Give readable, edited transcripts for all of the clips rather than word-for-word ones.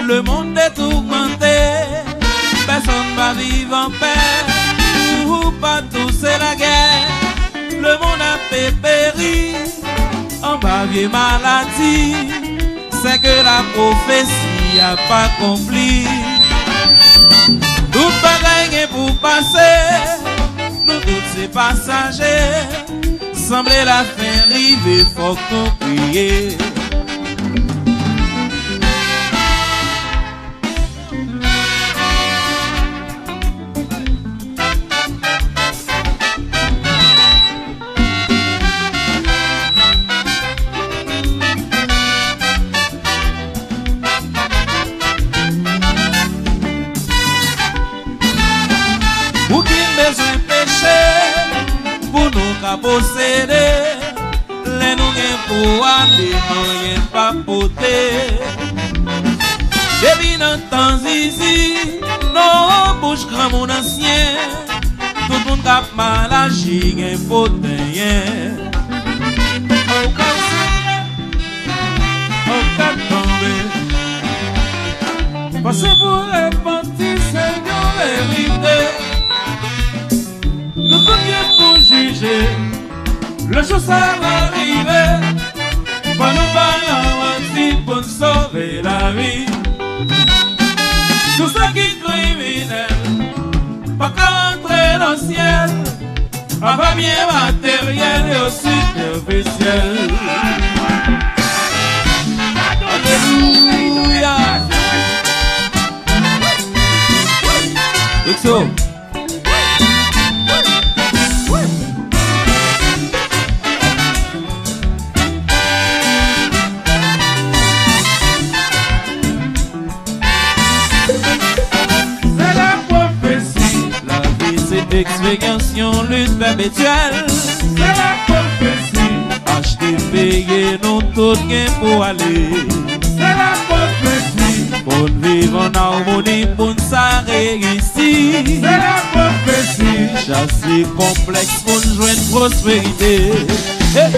Le monde est tourmenté, personne va vivre en paix, ou pas tous c'est la guerre. Le monde a péri, en bas vieille maladie, c'est que la prophétie a pas accompli. Tout bagaille pour passer, nous tous c'est passagers, semblait la fin arriver, faut qu'on prie. Posséder les nous pour aller moyen pas poter. Depuis dans temps ici, nos bouches grand mon ancien, tout le monde a mal agi, un potin. Au cas tomber, passer pour les petits, c'est une vérité. Nous sommes pour juger. Le jour ça va arriver, pas nous parler pour nous sauver la vie. Tout ça qui est criminel, pas qu'à entrer dans le ciel, avec bien matériel et aussi superficiel. Alléluia. Luxo. Expérience, lutte perpétuelle. C'est la prophétie. Acheter, payer, nous tout gain pour aller. C'est la prophétie. Pour vivre en harmonie, pour nous s'arrêter ici. C'est la prophétie. Chasser complexe pour nous joindre prospérité. Hey.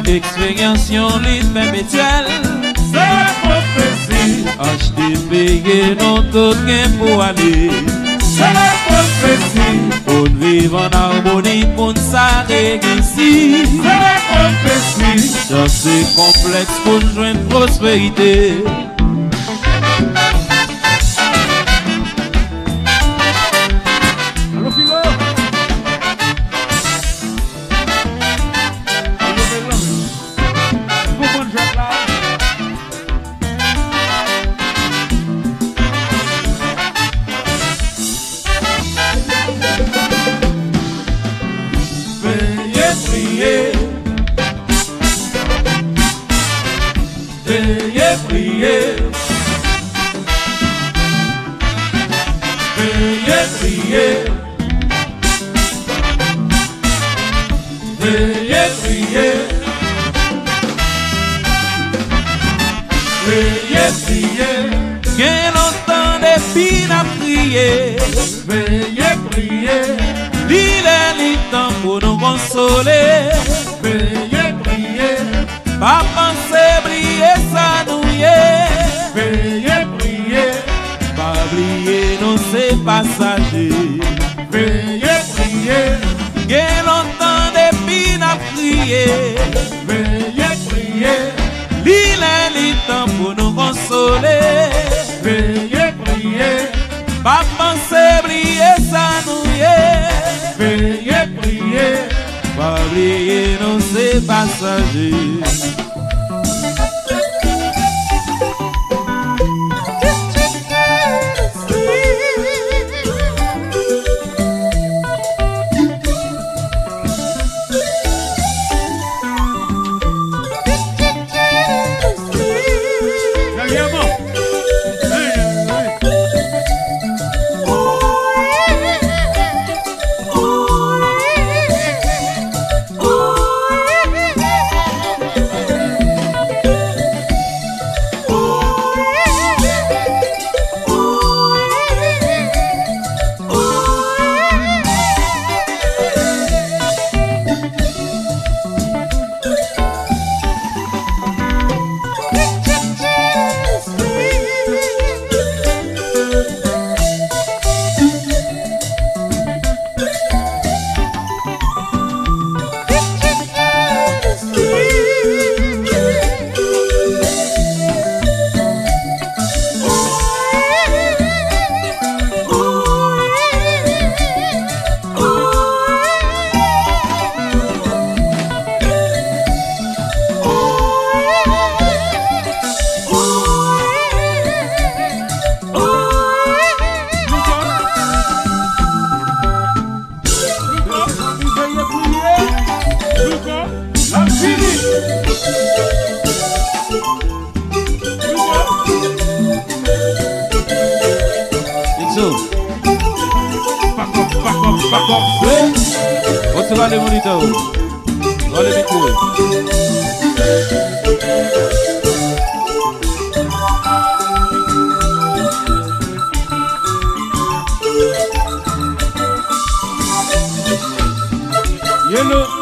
Expérience, lutte perpétuelle. C'est la prophétie. Acheter, payer, non tout gain pour aller. C'est la prophétie. Pour vivre en harmonie, pour nous s'arrêter ici. C'est la prophétie. Chasser complexe pour nous joindre prospérité. Allô, Philo? Veuillez prier. Veuillez prier. Veuillez prier. Veuillez prier. Bien longtemps depuis la prier. Veuillez prier. L'île temps pour nous consoler. Veuillez prier. Pas penser briller ça nous y est. Veuillez prier. Pas oublier nous c'est passager. Veuillez prier. Bien longtemps depuis la prier. Veuillez prier. L'île est temps pour nous consoler. Veuillez prier. Pas penser briller ça nous y est. Veillez prier. Pas oublier, non, c'est passager. On va les moniteurs. On va les micros. Yellow.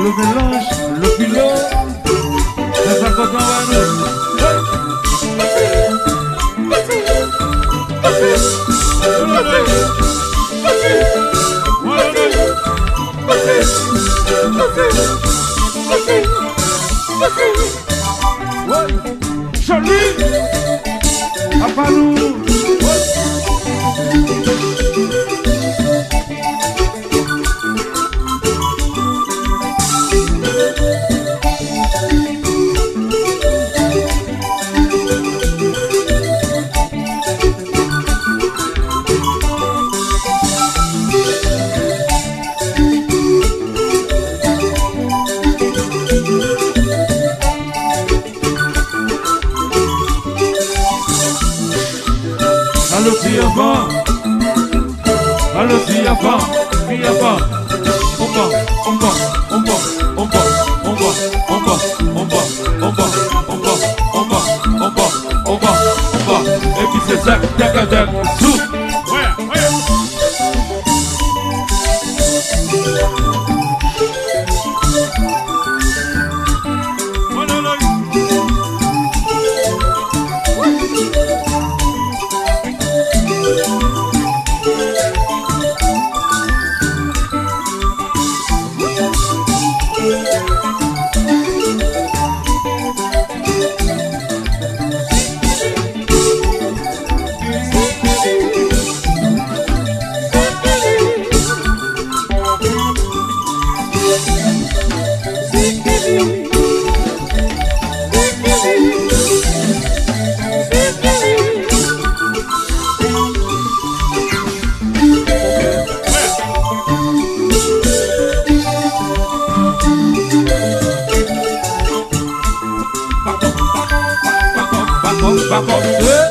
Le mélange, le pilote, ça s'accorde en Charlie, Apalou. Allô, fille avant. Allô, fille avant. Fille avant. On va, on va, on va, on va, on va, on va, on va, on va, on va, on va, on va, on va, on va. Et puis c'est ça, tac, tac, sous. Ouais, ouais. pas comme ça.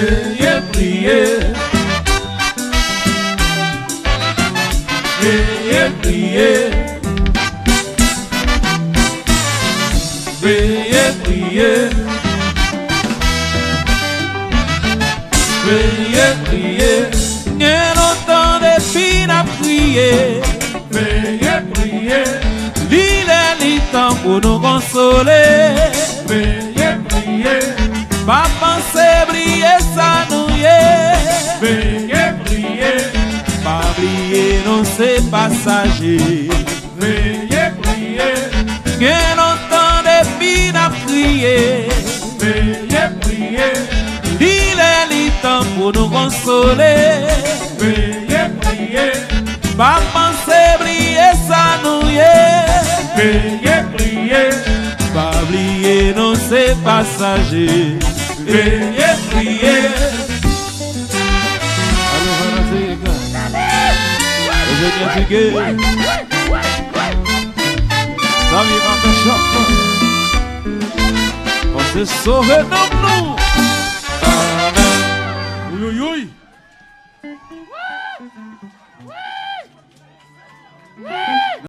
Veuillez prier, veuillez prier, veuillez prier, veuillez prier. Bien longtemps depuis n'a prié, veuillez prier. L'île est temps pour nous consoler, veuillez prier. Pas penser briller ça nous y est. Veuillez prier. Pas oublier non c'est passager. Veuillez prier. Bien longtemps depuis n'a prié. Veuillez prier. Il est temps pour nous consoler. Veuillez prier. Pas penser briller ça nous y est. Veuillez prier. Pas oublier non c'est passager. Veuillez prier. Alors voilà, c'est les gars. Ça vient en fait choc. On s'est sauvé dans nous. Oui, oui, oui.